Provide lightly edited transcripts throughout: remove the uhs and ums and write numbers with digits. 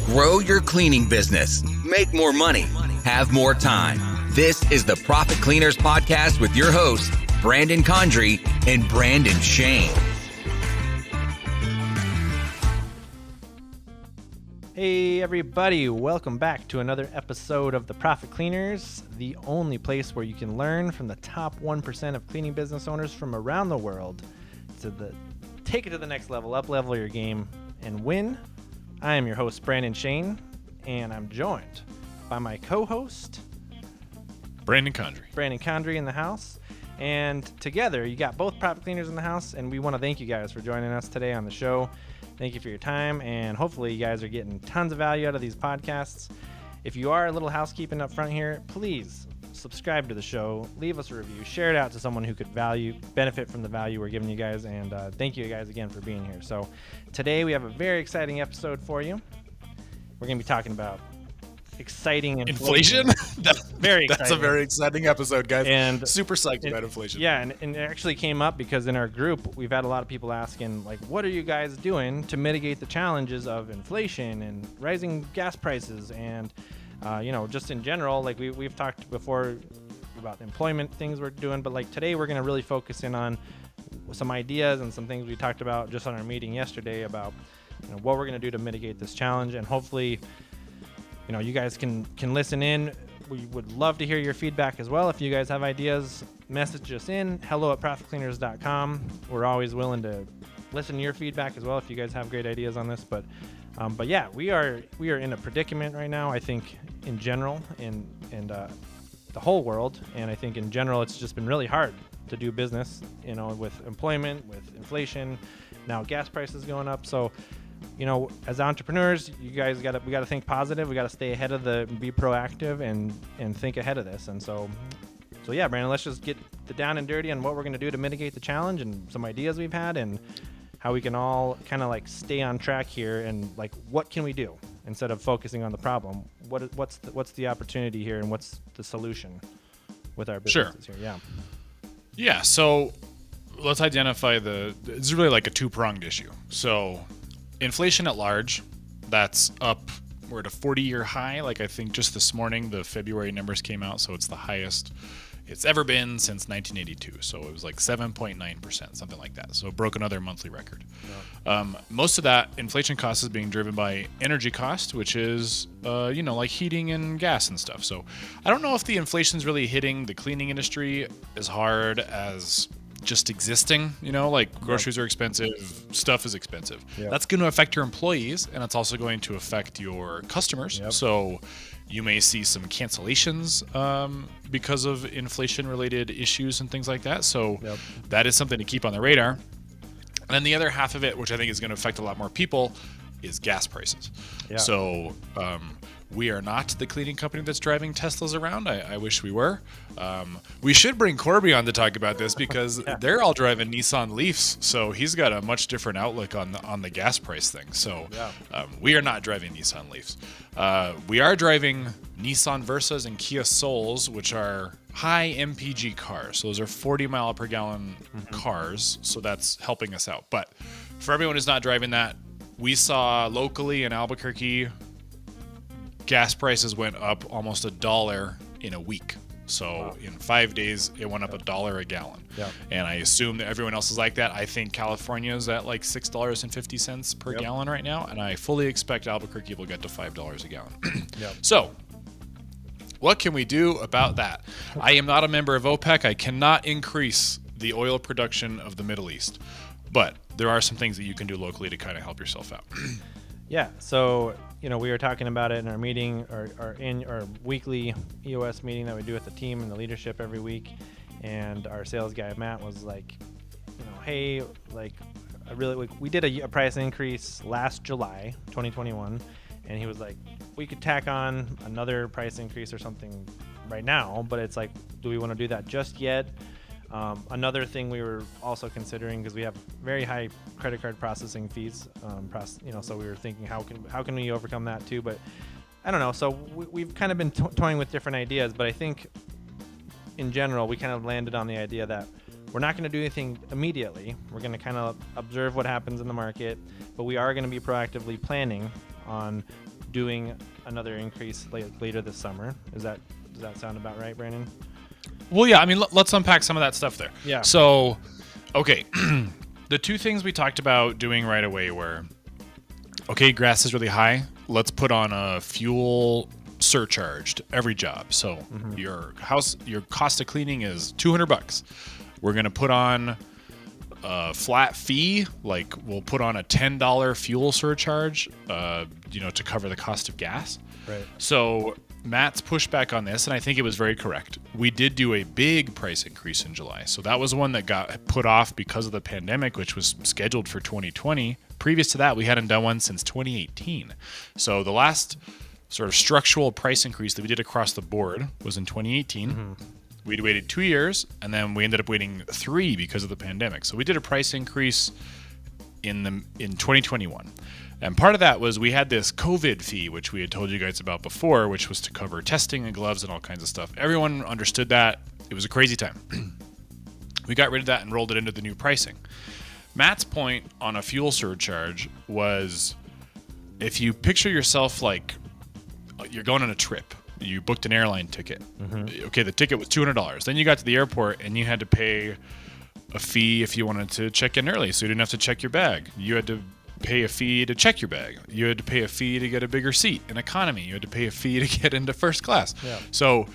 Grow your cleaning business. Make more money. Have more time. This is the Profit Cleaners Podcast with your hosts, Brandon Condry and Brandon Shane. Hey everybody, welcome back to another episode of the Profit Cleaners, the only place where you can learn from the top 1% of cleaning business owners from around the world to take it to the next level, up-level your game, and win. I am your host, Brandon Shane, and I'm joined by my co-host, Brandon Condry. Brandon Condry in the house. And together, you got both Profit Cleaners in the house, and we want to thank you guys for joining us today on the show. Thank you for your time, and hopefully you guys are getting tons of value out of these podcasts. If you are a little housekeeping up front here, please subscribe to the show, leave us a review, share it out to someone who could benefit from the value we're giving you guys, and thank you guys again for being here. So today we have a very exciting episode for you. We're going to be talking about exciting inflation. That's a very exciting episode, guys. And super psyched about inflation. Yeah, and it actually came up because in our group we've had a lot of people asking, like, what are you guys doing to mitigate the challenges of inflation and rising gas prices and just in general. Like we've talked before about employment things we're doing, but like today we're going to really focus in on some ideas and some things we talked about just on our meeting yesterday about what we're going to do to mitigate this challenge. And hopefully you guys can listen in. We would love to hear your feedback as well. If you guys have ideas, message us in, hello@profitcleaners.com. We're always willing to listen to your feedback as well if you guys have great ideas on this. But yeah, we are in a predicament right now, I think, in general, in the whole world. And I think in general, it's just been really hard to do business, with employment, with inflation, now gas prices going up. So as entrepreneurs, we got to think positive. We got to stay ahead of be proactive and think ahead of this. And so yeah, Brandon, let's just get the down and dirty on what we're going to do to mitigate the challenge and some ideas we've had and how we can all kind of like stay on track here and like what can we do instead of focusing on the problem. What's the opportunity here and what's the solution with our businesses here? Yeah. So let's identify it's really like a two-pronged issue. So inflation at large, that's up. We're at a 40-year high. Like I think just this morning, the February numbers came out, so it's the highest it's ever been since 1982. So it was like 7.9%, something like that. So it broke another monthly record. Yeah. Most of that inflation cost is being driven by energy cost, which is, like heating and gas and stuff. So I don't know if the inflation's really hitting the cleaning industry as hard as just existing, like groceries are expensive, stuff is expensive. Yep. That's going to affect your employees, and it's also going to affect your customers. Yep. So you may see some cancellations because of inflation-related issues and things like that. So that is something to keep on the radar. And then the other half of it, which I think is going to affect a lot more people, is gas prices. Yeah. So we are not the cleaning company that's driving Teslas around. I wish we were. We should bring Corby on to talk about this because they're all driving Nissan Leafs, so he's got a much different outlook on the gas price thing. So we are not driving Nissan Leafs. We are driving Nissan Versas and Kia Souls, which are high MPG cars. So those are 40 mile per gallon cars, so that's helping us out. But for everyone who's not driving that, we saw locally in Albuquerque, gas prices went up almost $1 in a week. So in 5 days, it went up $1 a gallon. Yep. And I assume that everyone else is like that. I think California is at like $6.50 per gallon right now. And I fully expect Albuquerque will get to $5 a gallon. So what can we do about that? I am not a member of OPEC. I cannot increase the oil production of the Middle East. But there are some things that you can do locally to kind of help yourself out. Yeah. So we were talking about it in our meeting or in our weekly EOS meeting that we do with the team and the leadership every week. And our sales guy, Matt, was like, hey, like, we did a price increase last July, 2021. And he was like, we could tack on another price increase or something right now, but it's like, do we want to do that just yet? Another thing we were also considering, because we have very high credit card processing fees, so we were thinking how can we overcome that too? But I don't know. So we've kind of been toying with different ideas, but I think in general we kind of landed on the idea that we're not going to do anything immediately. We're going to kind of observe what happens in the market, but we are going to be proactively planning on doing another increase later this summer. Does that sound about right, Brandon? Well, yeah. I mean, let's unpack some of that stuff there. Yeah. So, okay, the two things we talked about doing right away were, okay, grass is really high. Let's put on a fuel surcharge to every job. So your cost of cleaning is $200. We're gonna put on a flat fee, like we'll put on a $10 fuel surcharge, to cover the cost of gas. Right. So Matt's pushback on this, and I think it was very correct. We did do a big price increase in July. So that was one that got put off because of the pandemic, which was scheduled for 2020. Previous to that, we hadn't done one since 2018. So the last sort of structural price increase that we did across the board was in 2018. We'd waited 2 years, and then we ended up waiting 3 because of the pandemic. So we did a price increase in 2021. And part of that was we had this COVID fee, which we had told you guys about before, which was to cover testing and gloves and all kinds of stuff. Everyone understood that. It was a crazy time. We got rid of that and rolled it into the new pricing. Matt's point on a fuel surcharge was, if you picture yourself like you're going on a trip, you booked an airline ticket. Okay, the ticket was $200. Then you got to the airport and you had to pay a fee if you wanted to check in early, so you didn't have to check your bag. You had to pay a fee to check your bag. You had to pay a fee to get a bigger seat in economy. You had to pay a fee to get into first class. Yeah. So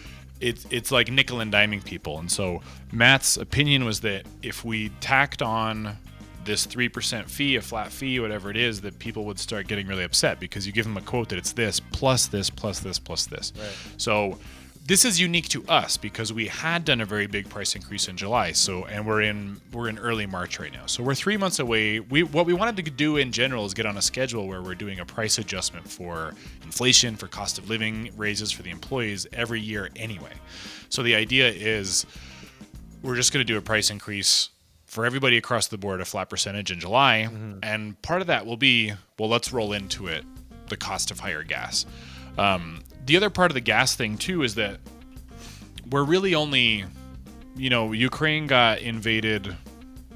it's like nickel and diming people. And so Matt's opinion was that if we tacked on this 3% fee, a flat fee, whatever it is, that people would start getting really upset because you give them a quote that it's this plus this plus this plus this. Right. So this is unique to us because we had done a very big price increase in July. So, and we're in early March right now. So we're 3 months away. What we wanted to do in general is get on a schedule where we're doing a price adjustment for inflation, for cost of living raises for the employees every year anyway. So the idea is we're just going to do a price increase for everybody across the board, a flat percentage in July. And part of that will be, well, let's roll into it the cost of higher gas. The other part of the gas thing too is that we're really only, Ukraine got invaded,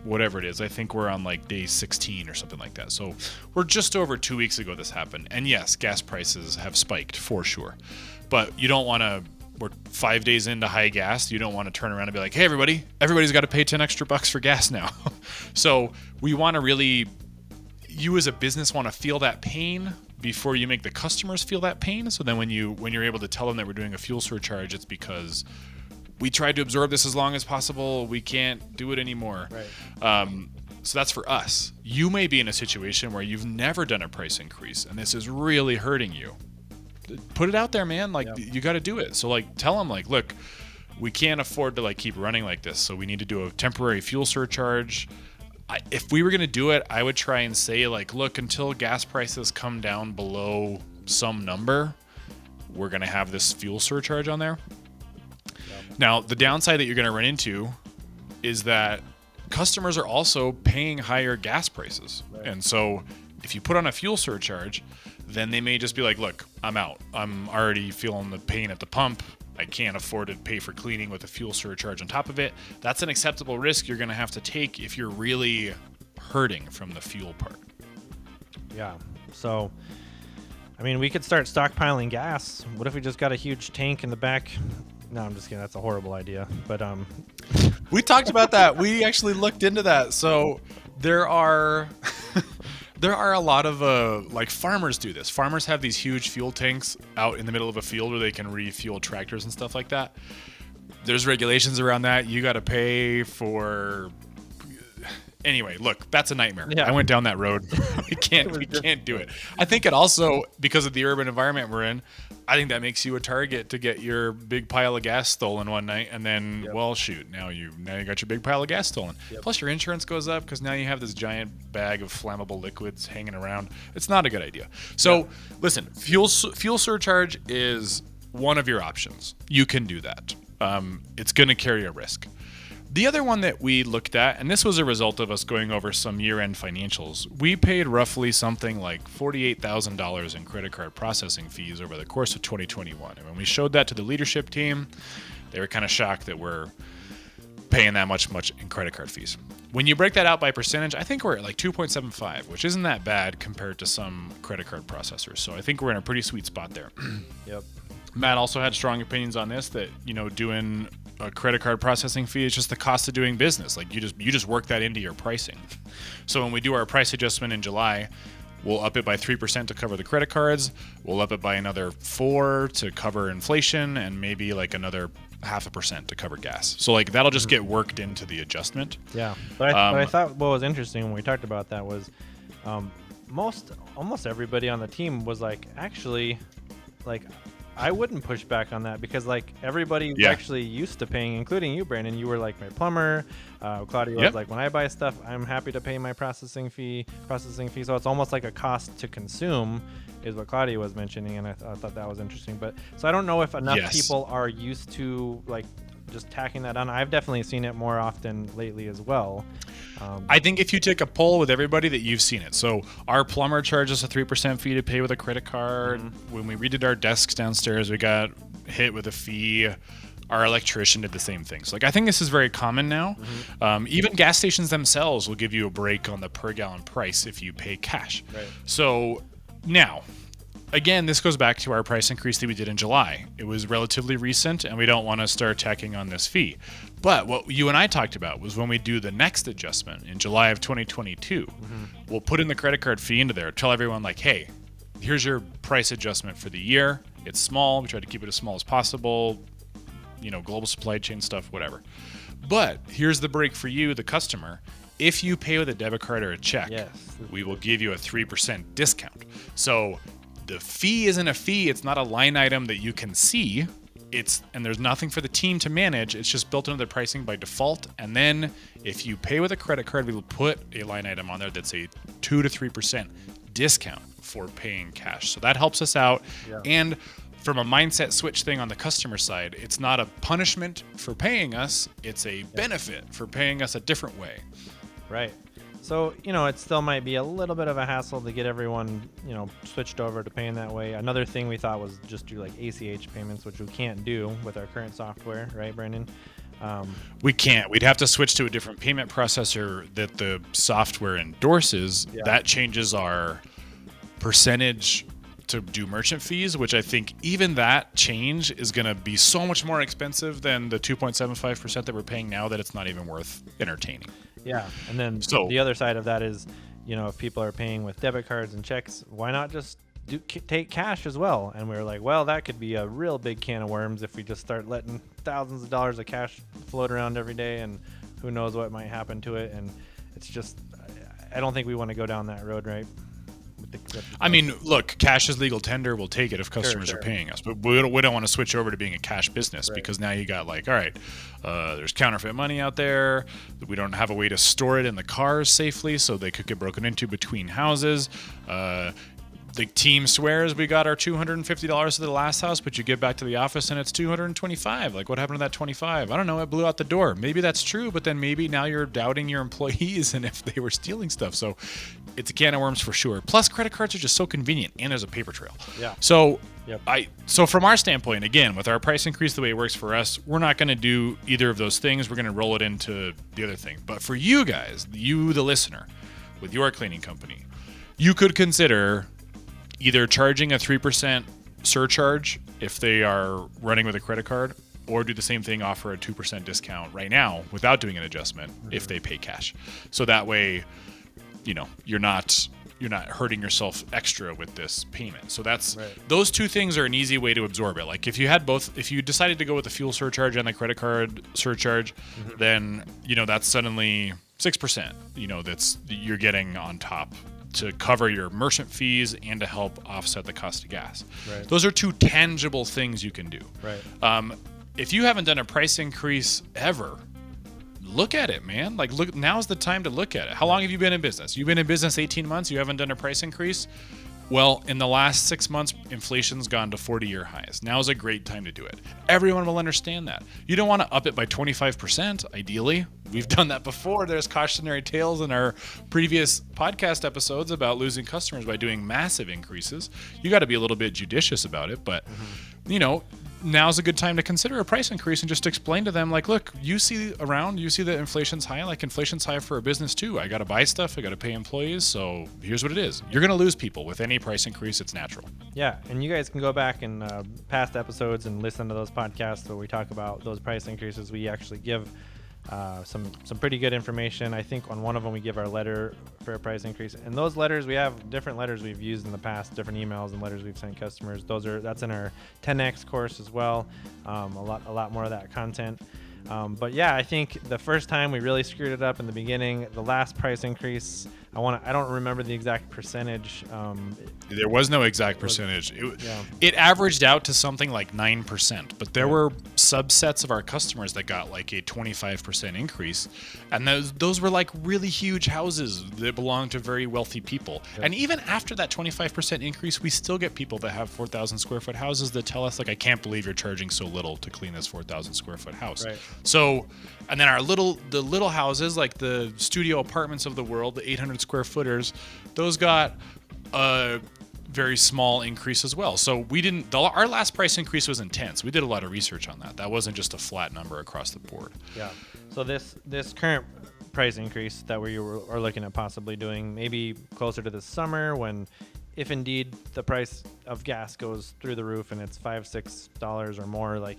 whatever it is. I think we're on like day 16 or something like that. So we're just over 2 weeks ago this happened. And yes, gas prices have spiked for sure. But you don't want to, we're 5 days into high gas. You don't want to turn around and be like, hey, everybody's got to pay 10 extra bucks for gas now. So we want to really, you as a business want to feel that pain before you make the customers feel that pain. So then when you're able to tell them that we're doing a fuel surcharge, it's because we tried to absorb this as long as possible. We can't do it anymore. Right. So that's for us. You may be in a situation where you've never done a price increase and this is really hurting you. Put it out there, man. Like, you got to do it. So like, tell them like, look, we can't afford to like keep running like this. So we need to do a temporary fuel surcharge. If we were going to do it, I would try and say like, look, until gas prices come down below some number, we're going to have this fuel surcharge on there. Now, the downside that you're going to run into is that customers are also paying higher gas prices. Right. And so if you put on a fuel surcharge, then they may just be like, look, I'm out. I'm already feeling the pain at the pump. I can't afford to pay for cleaning with a fuel surcharge on top of it. That's an acceptable risk you're going to have to take if you're really hurting from the fuel part. Yeah. So, I mean, we could start stockpiling gas. What if we just got a huge tank in the back? No, I'm just kidding. That's a horrible idea. But we talked about that. We actually looked into that. So there are a lot of like farmers do this. Farmers have these huge fuel tanks out in the middle of a field where they can refuel tractors and stuff like that. There's regulations around that. You got to pay for. Anyway, look, that's a nightmare. Yeah. I went down that road. We can't do it. I think it also, because of the urban environment we're in, I think that makes you a target to get your big pile of gas stolen one night, and then, well, shoot, now you got your big pile of gas stolen. Yep. Plus, your insurance goes up because now you have this giant bag of flammable liquids hanging around. It's not a good idea. So, listen, fuel surcharge is one of your options. You can do that. It's going to carry a risk. The other one that we looked at, and this was a result of us going over some year-end financials, we paid roughly something like $48,000 in credit card processing fees over the course of 2021. And when we showed that to the leadership team, they were kind of shocked that we're paying that much in credit card fees. When you break that out by percentage, I think we're at like 2.75, which isn't that bad compared to some credit card processors. So I think we're in a pretty sweet spot there. Yep. Matt also had strong opinions on this, that, you know, doing a credit card processing fee is just the cost of doing business. Like you just work that into your pricing. So when we do our price adjustment in July, we'll up it by 3% to cover the credit cards. We'll up it by another 4% to cover inflation, and maybe like another 0.5% to cover gas. So like that'll just get worked into the adjustment. Yeah. But I thought what was interesting when we talked about that was almost everybody on the team was like, actually, like, I wouldn't push back on that, because like everybody was actually used to paying, including you, Brandon. You were like my plumber. Claudia was like, when I buy stuff, I'm happy to pay my processing fee. So it's almost like a cost to consume, is what Claudia was mentioning, and I thought that was interesting. But so I don't know if enough people are used to like just tacking that on. I've definitely seen it more often lately as well. I think if you take a poll with everybody, that you've seen it. So our plumber charges a 3% fee to pay with a credit card. When we redid our desks downstairs, we got hit with a fee. Our electrician did the same thing. So like, I think this is very common now. Even gas stations themselves will give you a break on the per gallon price if you pay cash. Right. So now, again, this goes back to our price increase that we did in July. It was relatively recent, and we don't want to start tacking on this fee. But what you and I talked about was when we do the next adjustment in July of 2022, we'll put in the credit card fee into there, tell everyone like, hey, here's your price adjustment for the year. It's small. We try to keep it as small as possible. You know, global supply chain stuff, whatever. But here's the break for you, the customer. If you pay with a debit card or a check, we will give you a 3% discount. So the fee isn't a fee. It's not a line item that you can see. And there's nothing for the team to manage. It's just built into the pricing by default. And then if you pay with a credit card, we will put a line item on there that's a 2 to 3% discount for paying cash. So that helps us out. Yeah. And from a mindset switch thing on the customer side, it's not a punishment for paying us. It's a benefit for paying us a different way. Right. So, you know, it still might be a little bit of a hassle to get everyone, you know, switched over to paying that way. Another thing we thought was just do like ACH payments, which we can't do with our current software, right, Brandon? We can't. We'd have to switch to a different payment processor that the software endorses. Yeah. That changes our percentage to do merchant fees, which I think even that change is going to be so much more expensive than the 2.75% that we're paying now that it's not even worth entertaining. Yeah. And then the other side of that is, you know, if people are paying with debit cards and checks, why not just take cash as well? And we were like, well, that could be a real big can of worms if we just start letting thousands of dollars of cash float around every day, and who knows what might happen to it. And it's just, I don't think we want to go down that road, right? I mean, look, cash is legal tender. We'll take it if customers are paying us, but we don't want to switch over to being a cash business, because now you got like, all right, there's counterfeit money out there. We don't have a way to store it in the cars safely, so they could get broken into between houses. The team swears we got our $250 to the last house, but you get back to the office and it's $225. Like, what happened to that $25? I don't know. It blew out the door. Maybe that's true, but then maybe now you're doubting your employees and if they were stealing stuff. So it's a can of worms for sure. Plus, credit cards are just so convenient, and there's a paper trail. Yeah. So so from our standpoint, again, with our price increase, the way it works for us, we're not going to do either of those things. We're going to roll it into the other thing. But for you guys, you, the listener, with your cleaning company, you could consider either charging a 3% surcharge if they are running with a credit card, or do the same thing, offer a 2% discount right now without doing an adjustment if they pay cash. So that way, you know, you're not hurting yourself extra with this payment. So that's those two things are an easy way to absorb it. Like if you had both, if you decided to go with the fuel surcharge and the credit card surcharge, then, you know, that's suddenly 6%, you know, that's you're getting on top to cover your merchant fees and to help offset the cost of gas. Right. Those are two tangible things you can do. Right. If you haven't done a price increase ever, look at it, man. Like, look, now's the time to look at it. How long have you been in business? You've been in business 18 months. You haven't done a price increase. Well, in the last 6 months, inflation's gone to 40-year highs. Now is a great time to do it. Everyone will understand that. You don't want to up it by 25%, ideally. We've done that before. There's cautionary tales in our previous podcast episodes about losing customers by doing massive increases. You got to be a little bit judicious about it, but, you know, now's a good time to consider a price increase and just explain to them, like, look, you see that inflation's high. Like, inflation's high for a business too. I got to buy stuff. I got to pay employees. So here's what it is. You're going to lose people with any price increase. It's natural. Yeah, and you guys can go back in past episodes and listen to those podcasts where we talk about those price increases. We actually give some pretty good information. I think on one of them we give our letter for a price increase, and those letters, we have different letters we've used in the past, different emails and letters we've sent customers. That's in our 10x course as well. A lot more of that content. But yeah, I think the first time we really screwed it up in the beginning. The last price increase, I don't remember the exact percentage. There was no exact percentage. It averaged out to something like 9%, but there were subsets of our customers that got like a 25% increase, and those were like really huge houses that belong to very wealthy people. And even after that 25% increase, we still get people that have 4,000 square foot houses that tell us, like, I can't believe you're charging so little to clean this 4,000 square foot house. Right. So, and then the little houses, like the studio apartments of the world, the 800 square footers, those got a very small increase as well. So our last price increase was intense. We did a lot of research on that. That wasn't just a flat number across the board. Yeah. So this current price increase that we are looking at possibly doing, maybe closer to the summer, when, if indeed the price of gas goes through the roof and it's $5-6 or more, like,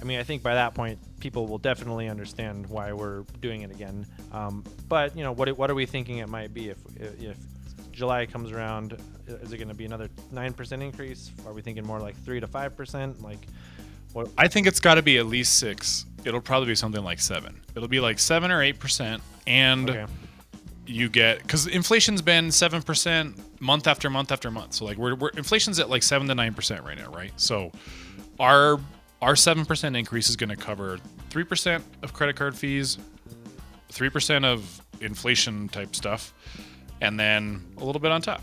I mean, I think by that point people will definitely understand why we're doing it again. But what are we thinking it might be if July comes around? Is it going to be another 9% increase? Are we thinking more like 3 to 5%? Like, what? I think it's got to be at least 6. It'll probably be something like 7. It'll be like 7 or 8%, and you get, because inflation's been 7% month after month after month. So like inflation's at like 7 to 9% right now, right? So our 7% increase is going to cover 3% of credit card fees, 3% of inflation type stuff, and then a little bit on top.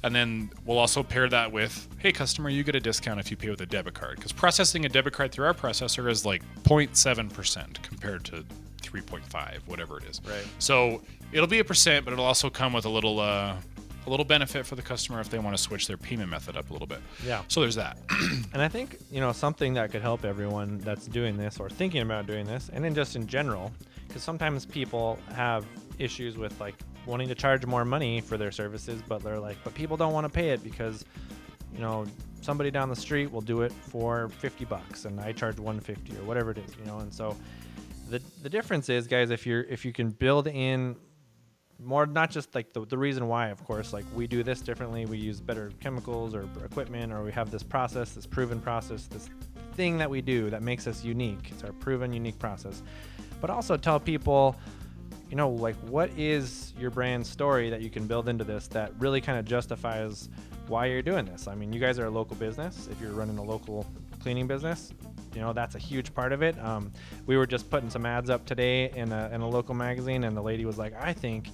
And then we'll also pair that with, hey, customer, you get a discount if you pay with a debit card. Because processing a debit card through our processor is like 0.7% compared to 3.5, whatever it is. Right. So it'll be 1%, but it'll also come with a little benefit for the customer if they want to switch their payment method up a little bit. Yeah. So there's that. And I think, something that could help everyone that's doing this or thinking about doing this, and then just in general, because sometimes people have issues with like wanting to charge more money for their services, but they're like, but people don't want to pay it because, somebody down the street will do it for $50 and I charge $150 or whatever it is, and so the difference is, guys, if you can build in more, not just like the reason why, of course, like we do this differently, we use better chemicals or equipment, or we have this process, this proven process, this thing that we do that makes us unique. It's our proven unique process. But also tell people, like, what is your brand story that you can build into this that really kind of justifies why you're doing this. I mean, you guys are a local business. If you're running a local cleaning business, that's a huge part of it. We were just putting some ads up today in a local magazine, and the lady was like, I think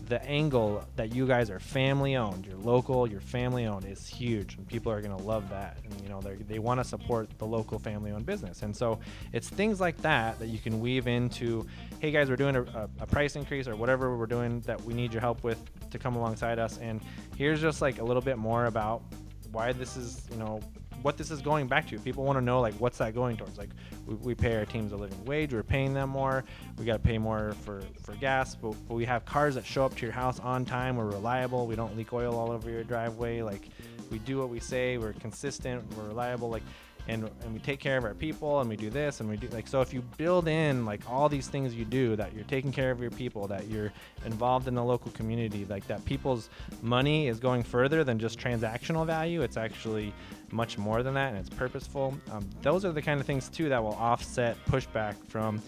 the angle that you guys are family owned, you're local, you're family owned, is huge, and people are going to love that. And they want to support the local family owned business. And so it's things like that you can weave into, hey guys, we're doing a price increase or whatever we're doing that we need your help with to come alongside us. And here's just like a little bit more about why this is, what this is going back to. People want to know, like, what's that going towards? Like, we pay our teams a living wage, we're paying them more, we got to pay more for gas, but we have cars that show up to your house on time, we're reliable, we don't leak oil all over your driveway, like, we do what we say, we're consistent, we're reliable, like, and we take care of our people, and we do this, and we do, like, so if you build in, like, all these things you do, that you're taking care of your people, that you're involved in the local community, like, that people's money is going further than just transactional value, it's actually much more than that, and it's purposeful. Those are the kind of things too that will offset pushback from,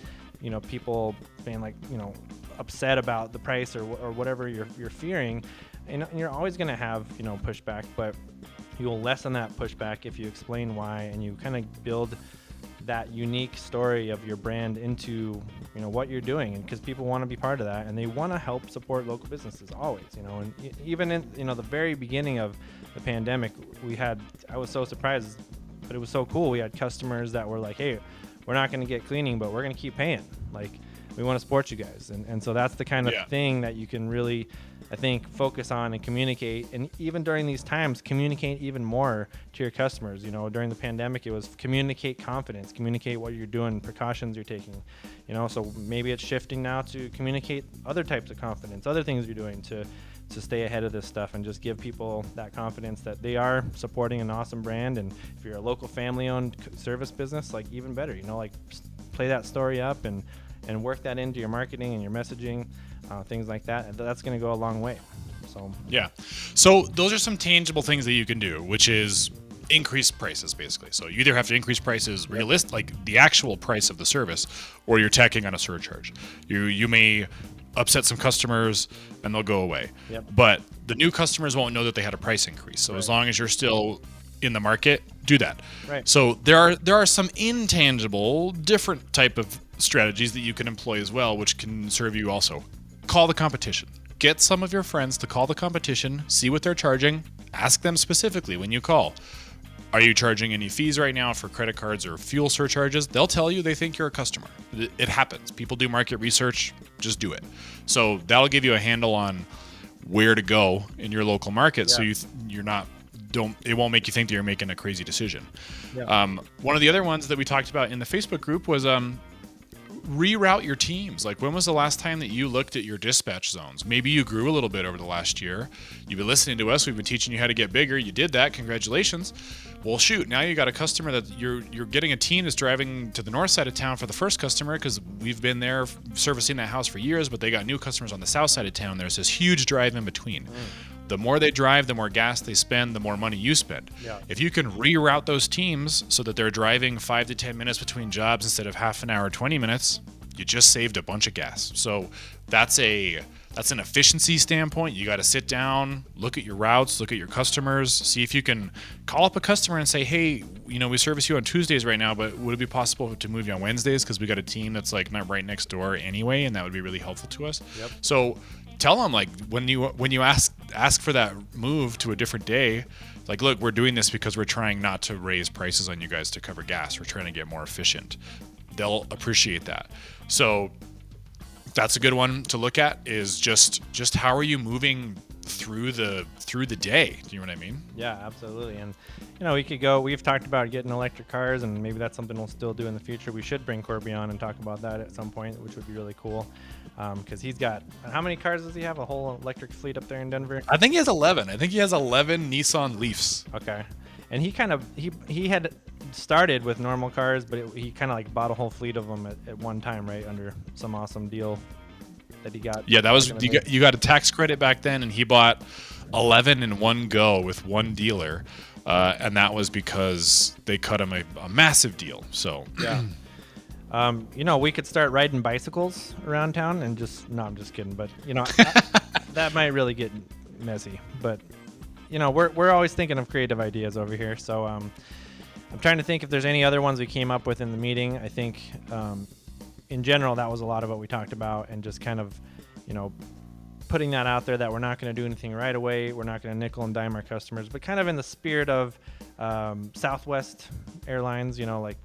people being like, upset about the price or whatever you're fearing, and you're always going to have, pushback, but you'll lessen that pushback if you explain why, and you kind of build that unique story of your brand into, what you're doing, and because people want to be part of that, and they want to help support local businesses always, and even in, the very beginning of the pandemic, I was so surprised, but it was so cool. We had customers that were like, hey, we're not going to get cleaning, but we're going to keep paying. Like, we want to support you guys. And so that's the kind of thing that you can really I think focus on and communicate, and even during these times, communicate even more to your customers. During the pandemic, it was communicate confidence, communicate what you're doing, precautions you're taking. So maybe it's shifting now to communicate other types of confidence, other things you're doing to stay ahead of this stuff, and just give people that confidence that they are supporting an awesome brand. And if you're a local family-owned service business, like even better, play that story up and work that into your marketing and your messaging, things like that. And that's going to go a long way. So those are some tangible things that you can do, which is increase prices, basically. So you either have to increase prices like the actual price of the service, or you're tacking on a surcharge. You may upset some customers and they'll go away. But the new customers won't know that they had a price increase. So as long as you're still in the market, do that. So there are some intangible, different type of strategies that you can employ as well, which can serve you also. Call the competition. Get some of your friends to call the competition, see what they're charging, ask them specifically when you call. Are you charging any fees right now for credit cards or fuel surcharges? They'll tell you they think you're a customer. It happens. People do market research. Just do it. So that'll give you a handle on where to go in your local market. So it won't make you think that you're making a crazy decision. One of the other ones that we talked about in the Facebook group was reroute your teams. Like, when was the last time that you looked at your dispatch zones? Maybe you grew a little bit over the last year. You've been listening to us. We've been teaching you how to get bigger. You did that. Congratulations. Well, shoot, now you got a customer that you're getting a team that's driving to the north side of town for the first customer, because we've been there servicing that house for years, but they got new customers on the south side of town. There's this huge drive in between. The more they drive, the more gas they spend, the more money you spend. If you can reroute those teams so that they're driving 5 to 10 minutes between jobs instead of half an hour, 20 minutes, you just saved a bunch of gas. So that's an efficiency standpoint. You got to sit down, look at your routes, look at your customers, see if you can call up a customer and say, hey, we service you on Tuesdays right now, but would it be possible to move you on Wednesdays? Because we got a team that's like not right next door anyway, and that would be really helpful to us. So tell them, like, when you ask for that move to a different day, like, look, we're doing this because we're trying not to raise prices on you guys to cover gas. We're trying to get more efficient. They'll appreciate that. So that's a good one to look at, is just how are you moving through the day? Do you know what I mean? Yeah, absolutely. And we've talked about getting electric cars, and maybe that's something we'll still do in the future. We should bring Corby on and talk about that at some point, which would be really cool. Because he's got, how many cars does he have? A whole electric fleet up there in Denver? I think he has 11. I think he has 11 Nissan Leafs. Okay. And he had started with normal cars, but he kind of like bought a whole fleet of them at one time, right? Under some awesome deal that he got. Yeah, that was, you got a tax credit back then, and he bought 11 in one go with one dealer. And that was because they cut him a massive deal. So yeah. We could start riding bicycles around town and I'm just kidding, but that might really get messy, but we're always thinking of creative ideas over here. So, I'm trying to think if there's any other ones we came up with in the meeting. I think, in general, that was a lot of what we talked about, and just kind of, putting that out there that we're not going to do anything right away. We're not going to nickel and dime our customers, but kind of in the spirit of, Southwest Airlines, like,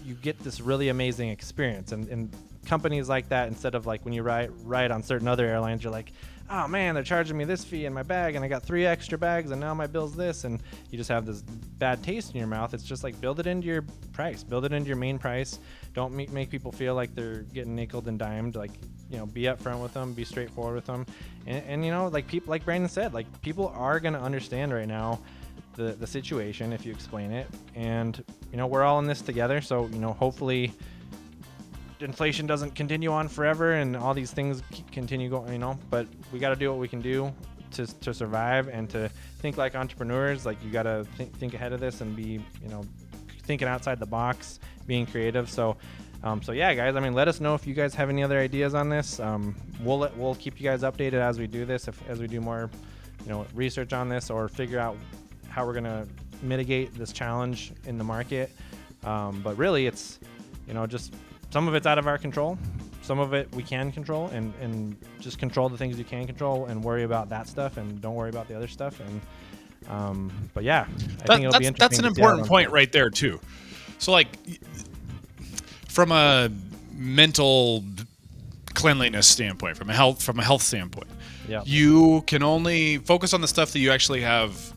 you get this really amazing experience, and companies like that, instead of like when you ride on certain other airlines, you're like, oh man, they're charging me this fee in my bag, and I got 3 extra bags, and now my bill's this, and you just have this bad taste in your mouth. It's just like, build it into your price, build it into your main price. Don't make people feel like they're getting nickeled and dimed. Like, be upfront with them, be straightforward with them, and like people, like Brandon said, like, people are gonna understand right now the situation if you explain it, and we're all in this together. So hopefully inflation doesn't continue on forever and all these things continue going, but we got to do what we can do to survive, and to think like entrepreneurs. Like, you got to think ahead of this and be thinking outside the box, being creative. So yeah, guys, let us know if you guys have any other ideas on this. We'll keep you guys updated as we do this, as we do more research on this, or figure out how we're going to mitigate this challenge in the market. But really, it's just some of it's out of our control, some of it we can control, and just control the things you can control, and worry about that stuff, and don't worry about the other stuff. And but yeah, I think it'll be interesting. That's an important point right there too. So, like, from a mental cleanliness standpoint, from a health standpoint, Yeah. You can only focus on the stuff that you actually have,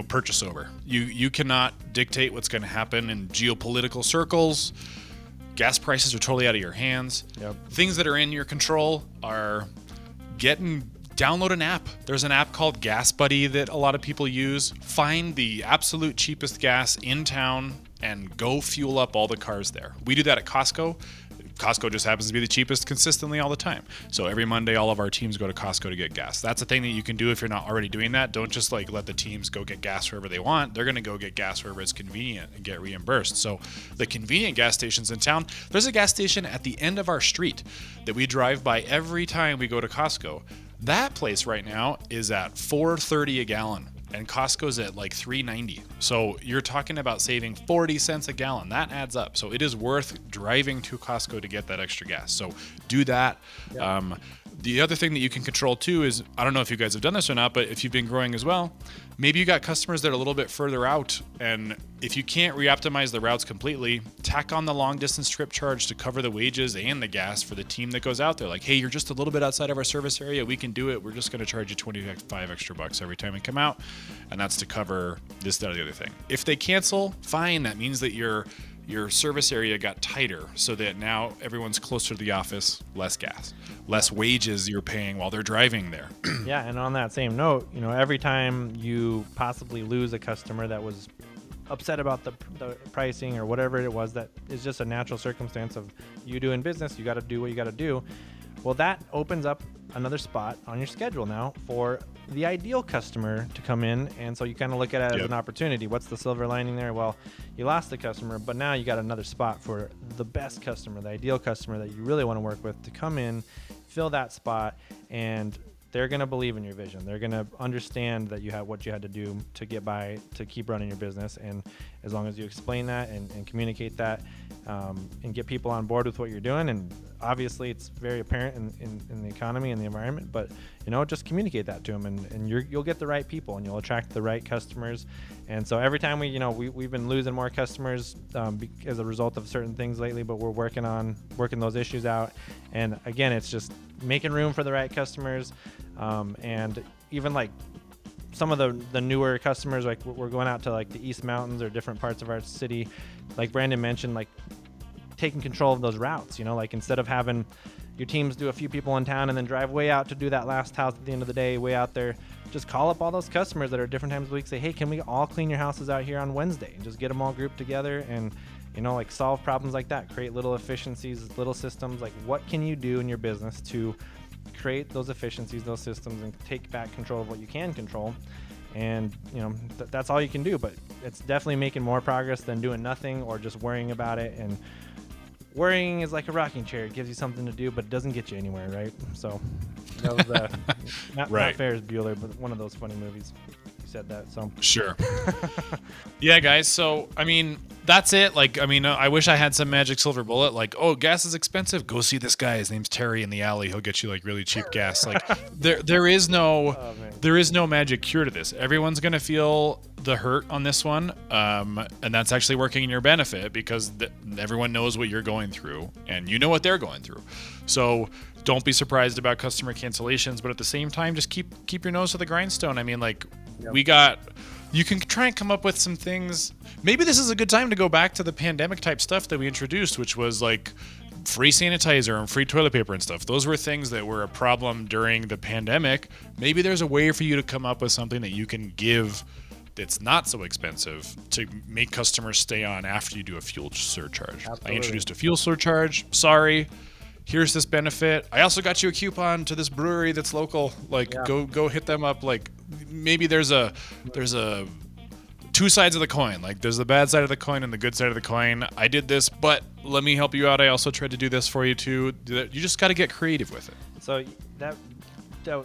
purchase over. You cannot dictate what's going to happen in geopolitical circles. Gas prices are totally out of your hands. Yep. Things that are in your control are download an app. There's an app called Gas Buddy that a lot of people use. Find the absolute cheapest gas in town and go fuel up all the cars there. We do that at Costco. Costco just happens to be the cheapest consistently all the time. So every Monday, all of our teams go to Costco to get gas. That's a thing that you can do if you're not already doing that. Don't just let the teams go get gas wherever they want. They're going to go get gas wherever it's convenient and get reimbursed. So the convenient gas stations in town, there's a gas station at the end of our street that we drive by every time we go to Costco. That place right now is at $4.30 a gallon. And Costco's at like $3.90. So you're talking about saving 40 cents a gallon. That adds up. So it is worth driving to Costco to get that extra gas. So do that. Yep. The other thing that you can control too is, I don't know if you guys have done this or not, but if you've been growing as well, maybe you got customers that are a little bit further out. And if you can't re-optimize the routes completely, tack on the long distance trip charge to cover the wages and the gas for the team that goes out there. Like, hey, you're just a little bit outside of our service area. We can do it. We're just going to charge you 25 extra bucks every time we come out. And that's to cover this, that, or the other thing. If they cancel, fine. That means that your service area got tighter so that now everyone's closer to the office, less gas, less wages you're paying while they're driving there. Yeah, and on that same note, every time you possibly lose a customer that was upset about the pricing or whatever it was, that is just a natural circumstance of you doing business. You got to do what you got to do. Well, that opens up another spot on your schedule now for the ideal customer to come in. And so you kind of look at it as an opportunity. What's the silver lining there? Well, you lost the customer, but now you got another spot for the best customer, the ideal customer that you really want to work with to come in, fill that spot, and they're going to believe in your vision. They're going to understand that you have what you had to do to get by, to keep running your business. And as long as you explain that and communicate that and get people on board with what you're doing, and obviously it's very apparent in the economy and the environment, but just communicate that to them, and you'll get the right people and you'll attract the right customers. And so every time we've been losing more customers as a result of certain things lately, but we're working those issues out. And again, it's just making room for the right customers. And even like some of the newer customers, like we're going out to like the East Mountains or different parts of our city, like Brandon mentioned, like taking control of those routes, like instead of having your teams do a few people in town and then drive way out to do that last house at the end of the day, way out there, just call up all those customers that are different times of the week, say, hey, can we all clean your houses out here on Wednesday, and just get them all grouped together and like solve problems like that, create little efficiencies, little systems. Like, what can you do in your business to create those efficiencies, those systems, and take back control of what you can control? And that's all you can do, but it's definitely making more progress than doing nothing or just worrying about it. And worrying is like a rocking chair. It gives you something to do, but it doesn't get you anywhere, right? So that was not Ferris Bueller, but one of those funny movies. You said that, so sure. Yeah, guys. So that's it. I wish I had some magic silver bullet. Like, oh, gas is expensive. Go see this guy. His name's Terry in the alley. He'll get you like really cheap gas. Like, there is no magic cure to this. Everyone's gonna feel the hurt on this one, and that's actually working in your benefit because everyone knows what you're going through, and you know what they're going through. So don't be surprised about customer cancellations, but at the same time, just keep your nose to the grindstone. You can try and come up with some things. Maybe this is a good time to go back to the pandemic type stuff that we introduced, which was like free sanitizer and free toilet paper and stuff. Those were things that were a problem during the pandemic. Maybe there's a way for you to come up with something that you can give that's not so expensive to make customers stay on after you do a fuel surcharge. Absolutely. I introduced a fuel surcharge. Sorry. Here's this benefit. I also got you a coupon to this brewery that's local. Go hit them up. Like, maybe there's a two sides of the coin. Like, there's the bad side of the coin and the good side of the coin. I did this, but let me help you out. I also tried to do this for you too. You just got to get creative with it. So that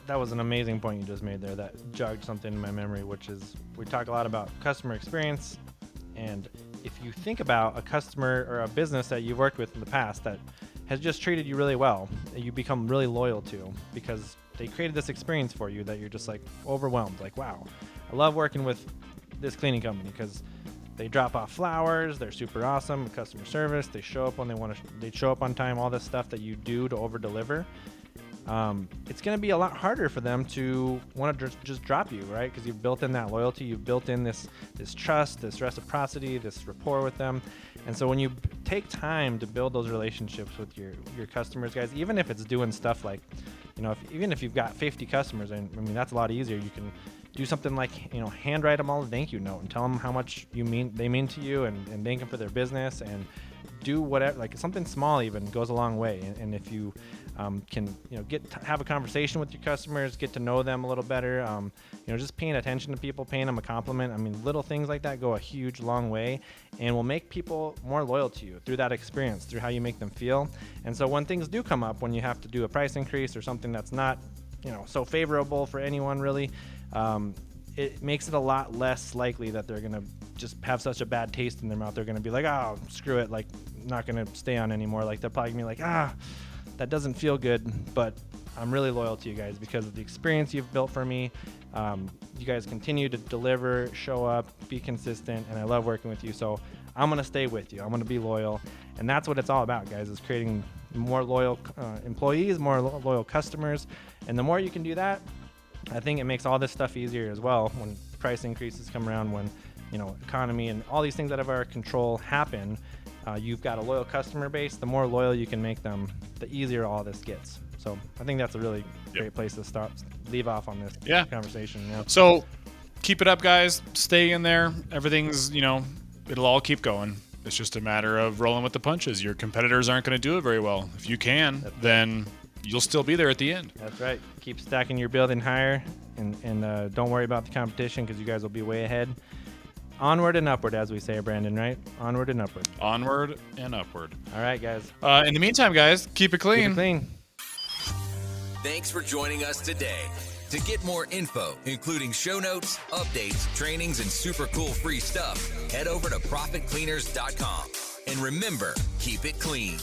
was an amazing point you just made there. That jogged something in my memory, which is we talk a lot about customer experience. And if you think about a customer or a business that you've worked with in the past that has just treated you really well, you become really loyal to because they created this experience for you that you're just like overwhelmed. Like, wow, I love working with this cleaning company because they drop off flowers, they're super awesome, customer service, they show up when they show up on time, all this stuff that you do to over deliver. it's going to be a lot harder for them to want to just drop you, right? Because you've built in that loyalty, you've built in this trust, this reciprocity, this rapport with them. And so when you take time to build those relationships with your customers, guys, even if it's doing stuff like, even if you've got 50 customers, and I mean, that's a lot easier. You can do something like, handwrite them all a thank you note and tell them how much they mean to you, and thank them for their business, and do whatever, like something small even goes a long way. And if you can, have a conversation with your customers, get to know them a little better, just paying attention to people, paying them a compliment. I mean, little things like that go a huge, long way, and will make people more loyal to you through that experience, through how you make them feel. And so when things do come up, when you have to do a price increase or something that's not, so favorable for anyone really, it makes it a lot less likely that they're going to just have such a bad taste in their mouth. They're going to be like, oh, screw it, like, not going to stay on anymore. Like, they're probably going to be like, that doesn't feel good, but I'm really loyal to you guys because of the experience you've built for me. You guys continue to deliver, show up, be consistent, and I love working with you. So I'm going to stay with you. I'm going to be loyal. And that's what it's all about, guys, is creating more loyal employees, more loyal customers. And the more you can do that, I think it makes all this stuff easier as well when price increases come around, when, economy and all these things that have our control happen. You've got a loyal customer base. The more loyal you can make them, the easier all this gets. So I think that's a really great place to leave off on this conversation. Yeah. So keep it up, guys. Stay in there. Everything's, it'll all keep going. It's just a matter of rolling with the punches. Your competitors aren't going to do it very well. If you can, then you'll still be there at the end. That's right. Keep stacking your building higher, and don't worry about the competition, because you guys will be way ahead. Onward and upward, as we say, Brandon, right? Onward and upward. Onward and upward. All right, guys. In the meantime, guys, keep it clean. Keep it clean. Thanks for joining us today. To get more info, including show notes, updates, trainings, and super cool free stuff, head over to ProfitCleaners.com. And remember, keep it clean.